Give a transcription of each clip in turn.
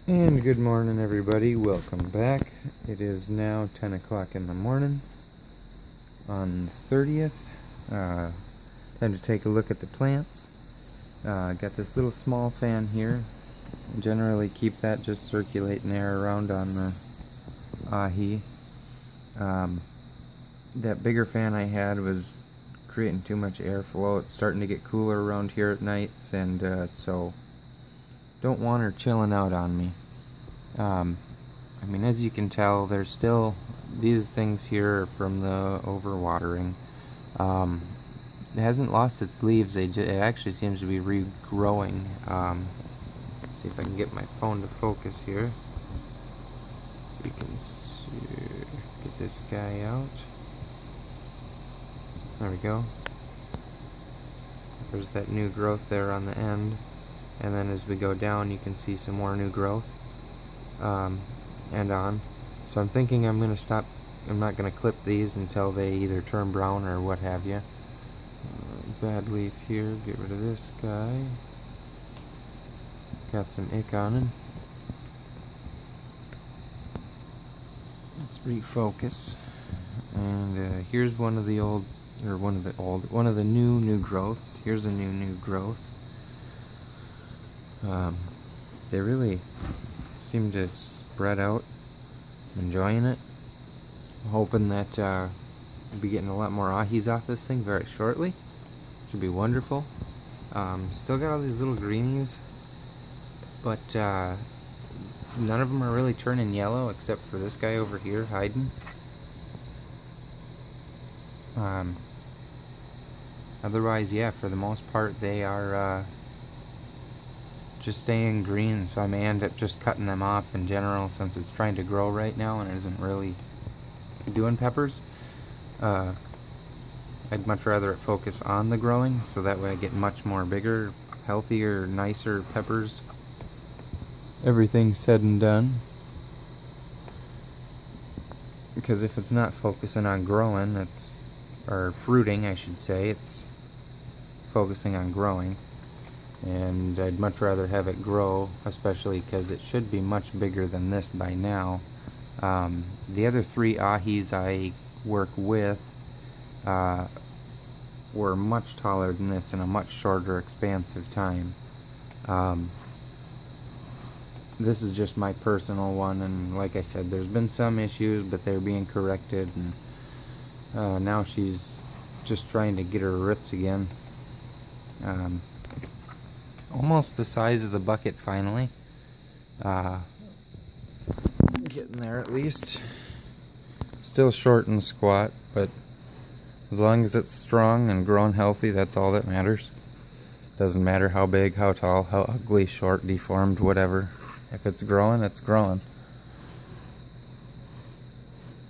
And good morning, everybody. Welcome back. It is now 10 o'clock in the morning on the 30th. Time to take a look at the plants. Got this little small fan here. Generally keep that just circulating air around on the ahi. That bigger fan I had was creating too much airflow. It's starting to get cooler around here at nights, and so don't want her chilling out on me. I mean, as you can tell, there's still these things here from the overwatering. It hasn't lost its leaves. It actually seems to be regrowing. Let's see if I can get my phone to focus here. We can see, get this guy out. There we go. There's that new growth there on the end. And then as we go down, you can see some more new growth. And on. So I'm thinking I'm going to stop. I'm not going to clip these until they either turn brown or what have you. Bad leaf here. Get rid of this guy. Got some ick on him. Let's refocus. And here's one of the old, or one of the new growths. Here's a new growth. They really seem to spread out. I'm enjoying it. I'm hoping that we'll be getting a lot more ahis off this thing very shortly. Should be wonderful. Still got all these little greenies, but none of them are really turning yellow except for this guy over here hiding. Otherwise, yeah, for the most part they are just staying green, so I may end up just cutting them off in general since it's trying to grow right now and it isn't really doing peppers. I'd much rather it focus on the growing, so that way I get much more bigger, healthier, nicer peppers. Everything said and done. Because if it's not focusing on growing, or fruiting I should say, it's focusing on growing. And I'd much rather have it grow, especially because it should be much bigger than this by now. The other three ahis I work with were much taller than this in a much shorter expansive time. This is just my personal one, and like I said, there's been some issues, but they're being corrected, and now she's just trying to get her roots again. Almost the size of the bucket finally. Getting there at least. Still short and squat, but as long as it's strong and growing healthy, that's all that matters. Doesn't matter how big, how tall, how ugly, short, deformed, whatever. If it's growing, it's growing.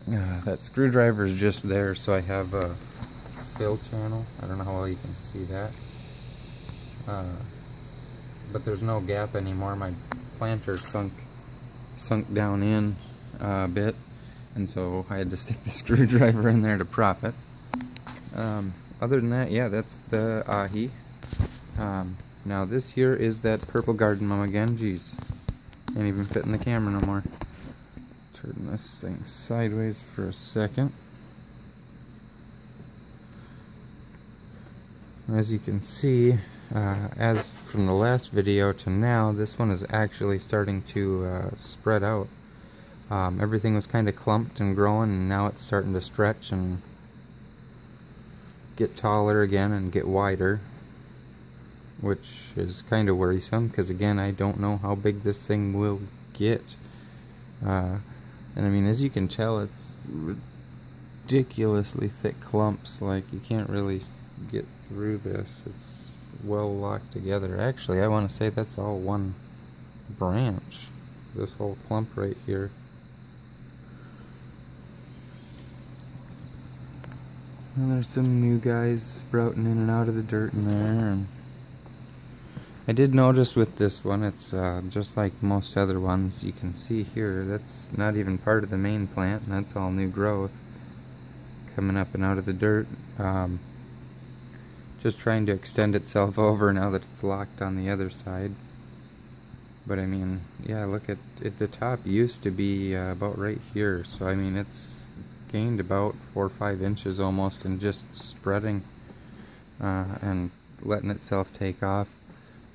That screwdriver is just there, so I have a fill channel. I don't know how well you can see that. But there's no gap anymore. My planter sunk down in a bit, and so I had to stick the screwdriver in there to prop it. Other than that, yeah, that's the ahi. Now this here is that purple garden mum again. Jeez, can't even fit in the camera no more. Turn this thing sideways for a second. As you can see, as from the last video to now, this one is actually starting to spread out. Everything was kind of clumped and growing, and now it's starting to stretch and get taller again and get wider, which is kind of worrisome because, again, I don't know how big this thing will get. And I mean, as you can tell, it's ridiculously thick clumps. Like, you can't really get through this. It's well locked together. Actually, I want to say that's all one branch, this whole clump right here. And there's some new guys sprouting in and out of the dirt in there. And I did notice with this one, it's just like most other ones you can see here, that's not even part of the main plant, and that's all new growth coming up and out of the dirt. Just trying to extend itself over now that it's locked on the other side. But I mean, yeah, look at it. The top used to be about right here, so I mean it's gained about 4 or 5 inches almost, and just spreading and letting itself take off.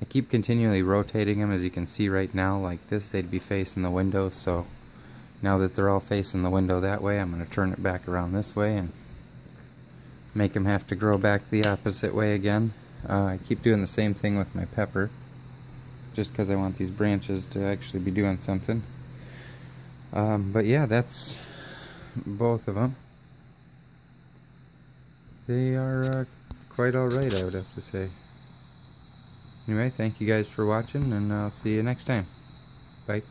I keep continually rotating them, as you can see right now. Like this, they'd be facing the window, so now that they're all facing the window that way, I'm going to turn it back around this way and make them have to grow back the opposite way again. I keep doing the same thing with my pepper, just because I want these branches to actually be doing something. But yeah, that's both of them. They are quite alright, I would have to say. Anyway, thank you guys for watching, and I'll see you next time. Bye.